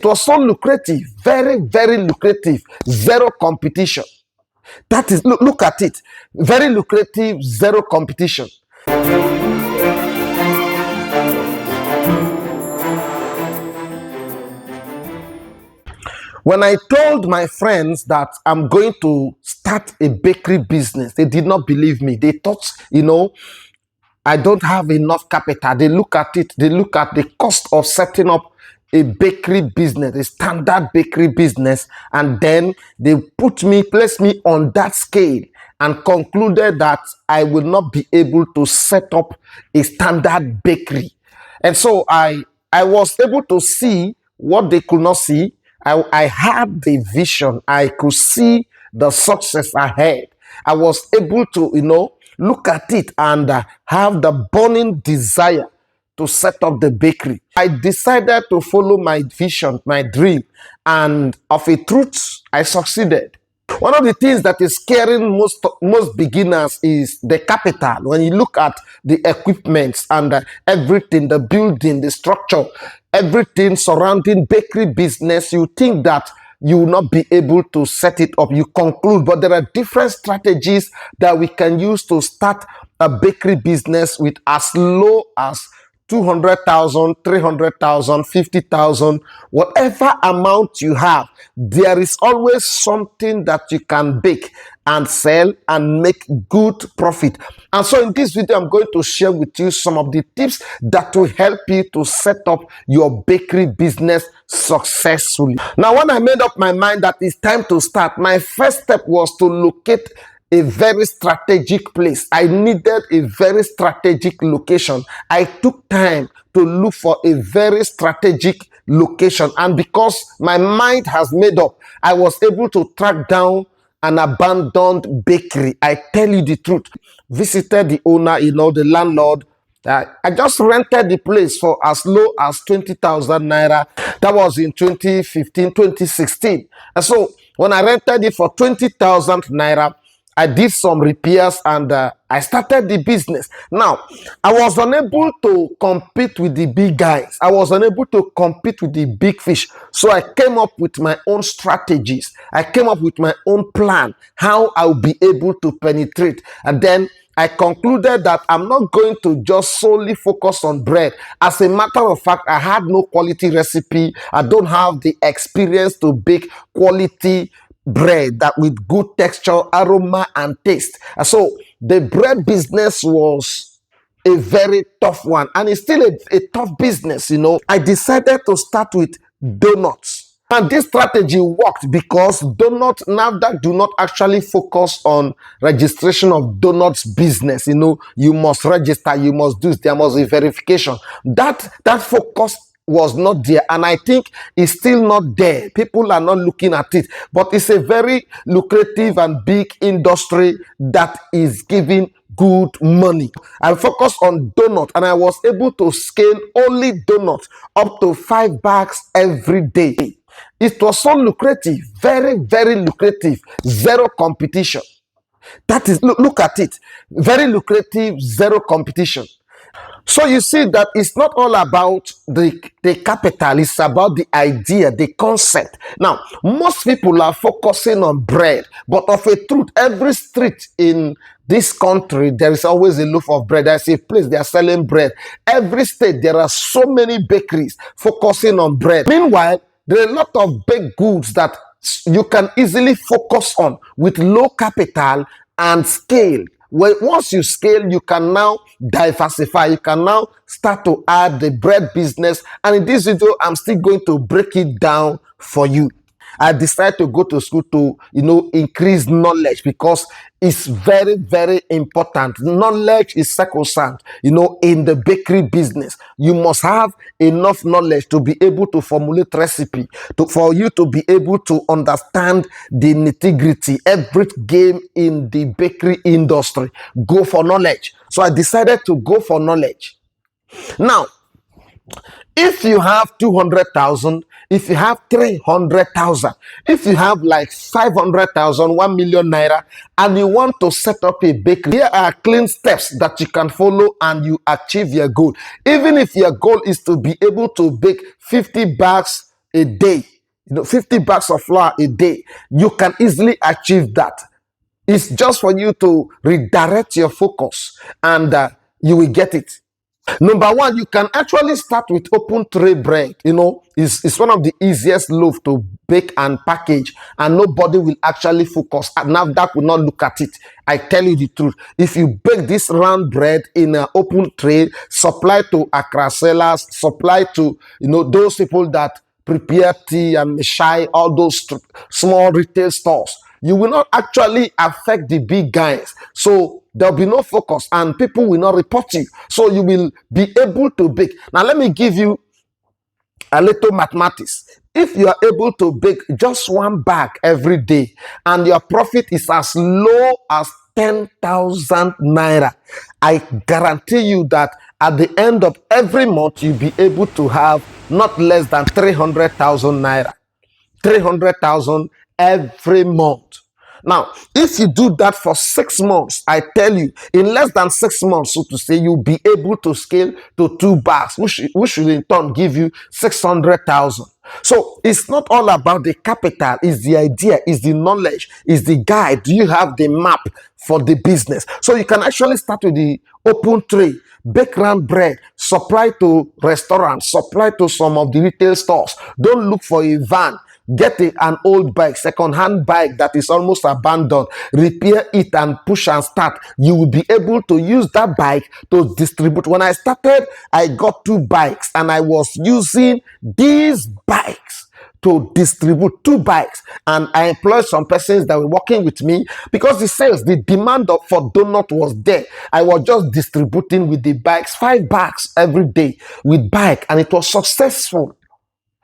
It was so lucrative, very, very lucrative, zero competition. That is, look at it, very lucrative, zero competition. When I told my friends that I'm going to start a bakery business, they did not believe me. They thought, I don't have enough capital. They look at it, they look at the cost of setting up a bakery business, a standard bakery business, and then they place me on that scale and concluded that I will not be able to set up a standard bakery. And so I was able to see what they could not see. I had the vision. I could see the success ahead. I was able to, look at it and have the burning desire to set up the bakery. I decided to follow my vision, my dream, and of a truth, I succeeded. One of the things that is scaring most beginners is the capital. When you look at the equipment and everything, the building, the structure, everything surrounding bakery business, you think that you will not be able to set it up. You conclude, but there are different strategies that we can use to start a bakery business with as low as 200,000, 300,000, 50,000, whatever amount you have. There is always something that you can bake and sell and make good profit. And so in this video, I'm going to share with you some of the tips that will help you to set up your bakery business successfully. Now, when I made up my mind that it's time to start, my first step was to locate a very strategic place. I needed a very strategic location. I took time to look for a very strategic location. And because my mind has made up, I was able to track down an abandoned bakery. I tell you the truth. Visited the owner, the landlord. I just rented the place for as low as 20,000 naira. That was in 2015, 2016. And so when I rented it for 20,000 naira, I did some repairs and I started the business. Now, I was unable to compete with the big guys. I was unable to compete with the big fish. So I came up with my own strategies. I came up with my own plan, how I'll be able to penetrate. And then I concluded that I'm not going to just solely focus on bread. As a matter of fact, I had no quality recipe. I don't have the experience to bake quality bread that with good texture, aroma, and taste. And so the bread business was a very tough one, and it's still a tough business. I decided to start with donuts, and this strategy worked because NAFDAC do not actually focus on registration of donuts business. You must register, you must do, there must be verification. That focus was not there, and I think it's still not there. People are not looking at it, but it's a very lucrative and big industry that is giving good money. I focused on donuts, and I was able to scale only donuts up to 5 bags every day. It was so lucrative, very, very lucrative, zero competition. That is, look at it, very lucrative, zero competition. So you see that it's not all about the capital, it's about the idea, the concept. Now, most people are focusing on bread, but of a truth, every street in this country, there is always a loaf of bread. There's a place they are selling bread. Every state, there are so many bakeries focusing on bread. Meanwhile, there are a lot of baked goods that you can easily focus on with low capital and scale. Once you scale, you can now diversify. You can now start to add the bread business. And in this video, I'm still going to break it down for you. I decided to go to school to, increase knowledge because it's very, very important. Knowledge is sacrosanct, in the bakery business. You must have enough knowledge to be able to formulate recipe, for you to be able to understand the nitty-gritty, every game in the bakery industry. Go for knowledge. So I decided to go for knowledge. Now, if you have 200,000, if you have 300,000, if you have like 500,000, 1 million naira, and you want to set up a bakery, here are clean steps that you can follow and you achieve your goal. Even if your goal is to be able to bake 50 bags a day, 50 bags of flour a day. You can easily achieve that. It's just for you to redirect your focus, and you will get it. Number one, you can actually start with open tray bread. It's one of the easiest loaf to bake and package, and nobody will actually focus. And now that will not look at it. I tell you the truth. If you bake this round bread in an open tray, supply to Accra sellers, supply to those people that prepare tea and shy, all those small retail stores, you will not actually affect the big guys. So there'll be no focus and people will not report you. So you will be able to bake. Now, let me give you a little mathematics. If you are able to bake just one bag every day and your profit is as low as 10,000 naira, I guarantee you that at the end of every month, you'll be able to have not less than 300,000 naira. 300,000 every month. Now, if you do that for 6 months, I tell you, in less than 6 months, so to say, you'll be able to scale to 2 bags, which will in turn give you 600,000. So it's not all about the capital, it's the idea, it's the knowledge, it's the guide. Do you have the map for the business? So you can actually start with the open tray, bake round bread, supply to restaurants, supply to some of the retail stores. Don't look for a van. Get an old bike, second-hand bike that is almost abandoned, repair it and push and start. You will be able to use that bike to distribute. When I started, I got 2 bikes and I was using these bikes to distribute 2 bikes, and I employed some persons that were working with me because the demand for donut was there. I was just distributing with the bikes, 5 bags every day with bike, and it was successful.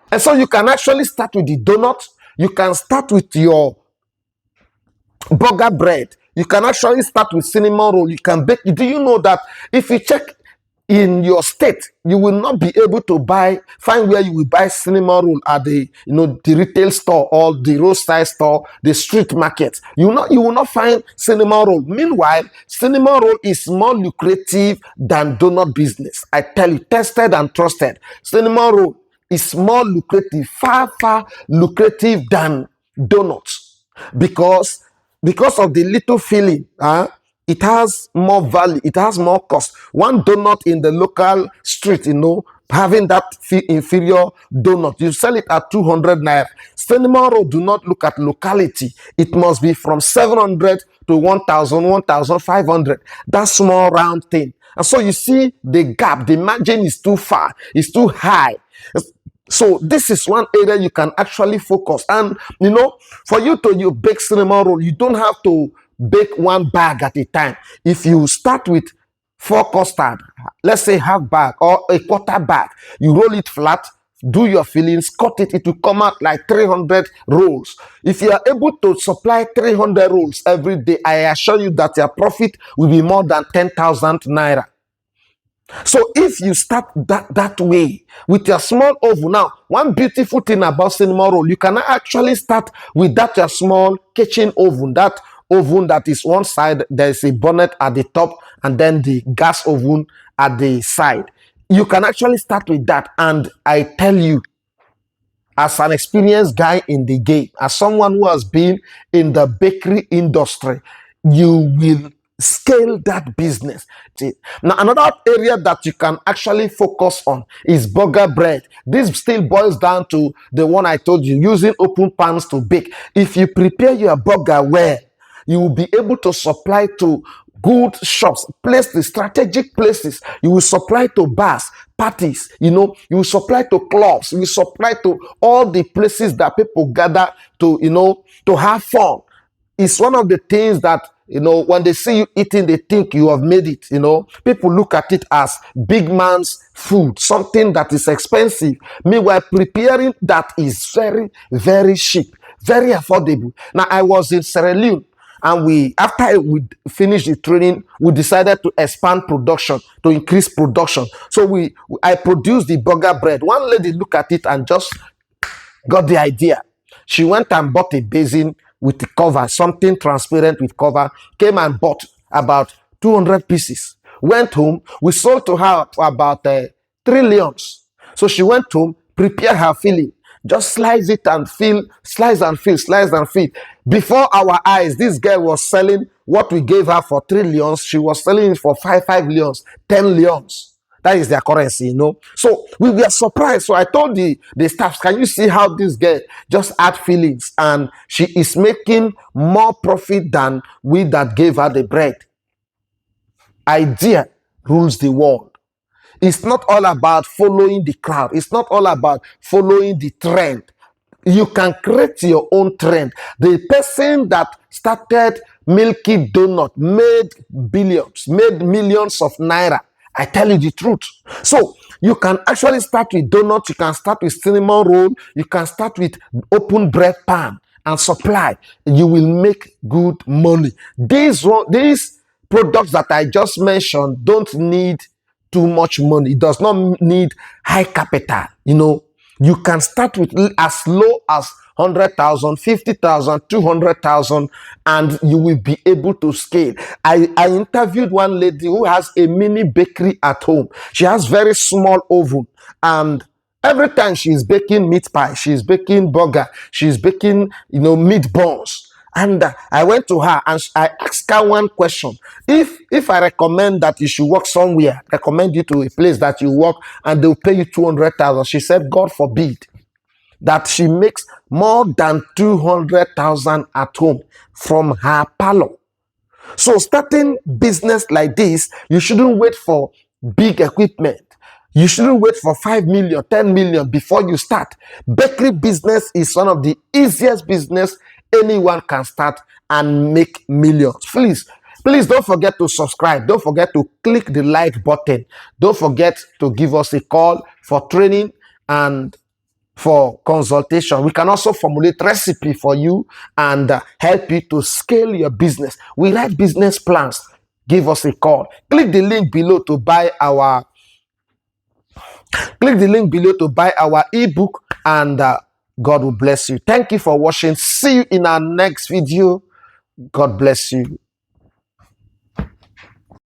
And so you can actually start with the donut. You can start with your burger bread. You can actually start with cinnamon roll. You can bake. Do you know that if you check in your state, you will not be able to find where you will buy cinnamon roll at the retail store or the roadside store, the street market. You will not find cinnamon roll. Meanwhile, cinnamon roll is more lucrative than donut business. I tell you, tested and trusted. Cinnamon roll is more lucrative, far lucrative than donuts, because of the little filling. It has more value, it has more cost. One donut in the local street, having that inferior donut, you sell it at 200 naira. Cinnamon roll do not look at locality. It must be from 700 to 1,000, 1,500. That small round thing. And so you see the gap, the margin is too far, it's too high. So this is one area you can actually focus. And for you to bake cinnamon roll, you don't have to bake 1 bag at a time. If you start with 4 custard, let's say half bag or a quarter bag, you roll it flat, do your fillings, cut it, it will come out like 300 rolls. If you are able to supply 300 rolls every day, I assure you that your profit will be more than 10,000 naira. So if you start that way with your small oven, now one beautiful thing about cinnamon roll, you can actually start with that your small kitchen oven, that oven that is one side, there is a bonnet at the top and then the gas oven at the side. You can actually start with that, and I tell you, as an experienced guy in the game, as someone who has been in the bakery industry, you will scale that business. Now, another area that you can actually focus on is burger bread. This still boils down to the one I told you, using open pans to bake. If you prepare your burger well, you will be able to supply to good shops, the strategic places. You will supply to bars, parties, you will supply to clubs, you will supply to all the places that people gather to have fun. It's one of the things that, when they see you eating, they think you have made it. People look at it as big man's food, something that is expensive. Meanwhile, preparing that is very, very cheap, very affordable. Now, I was in Sierra Leone, and after we finished the training, we decided to expand production, to increase production. So I produced the burger bread. One lady looked at it and just got the idea. She went and bought a basin with the cover, something transparent with cover, came and bought about 200 pieces. Went home, we sold to her for about 3 leons. So she went home, prepared her filling, Just slice it and fill, slice and fill, slice and fill. Before our eyes, this girl was selling what we gave her for 3 leons. She was selling it for 5 leons, 10 leons. That is their currency, you know. So we were surprised. So I told the staff, can you see how this girl just add feelings, and she is making more profit than we that gave her the bread. Idea rules the world. It's not all about following the crowd. It's not all about following the trend. You can create your own trend. The person that started Milky Donut made billions, made millions of naira. I tell you the truth. So you can actually start with donuts. You can start with cinnamon roll. You can start with open bread pan and supply. You will make good money. These products that I just mentioned don't need too much money. It does not need high capital. You know, you can start with as low as 100,000, 50,000, 200,000, and you will be able to scale. I interviewed one lady who has a mini bakery at home. She has very small oven, and every time she's baking meat pie, she's baking burger, she's baking, meat buns. And I went to her and I asked her one question. If I recommend that you should work somewhere, recommend you to a place that you work and they'll pay you 200,000. She said, God forbid that she makes more than 200,000 at home from her parlor. So starting business like this, you shouldn't wait for big equipment. You shouldn't wait for 5 million, 10 million before you start. Bakery business is one of the easiest business anyone can start and make millions. Please don't forget to subscribe. Don't forget to click the like button. Don't forget to give us a call for training and for consultation. We can also formulate recipe for you and help you to scale your business. We write business plans. Give us a call. Click the link below to buy our ebook, and God will bless you. Thank you for watching. See you in our next video. God bless you.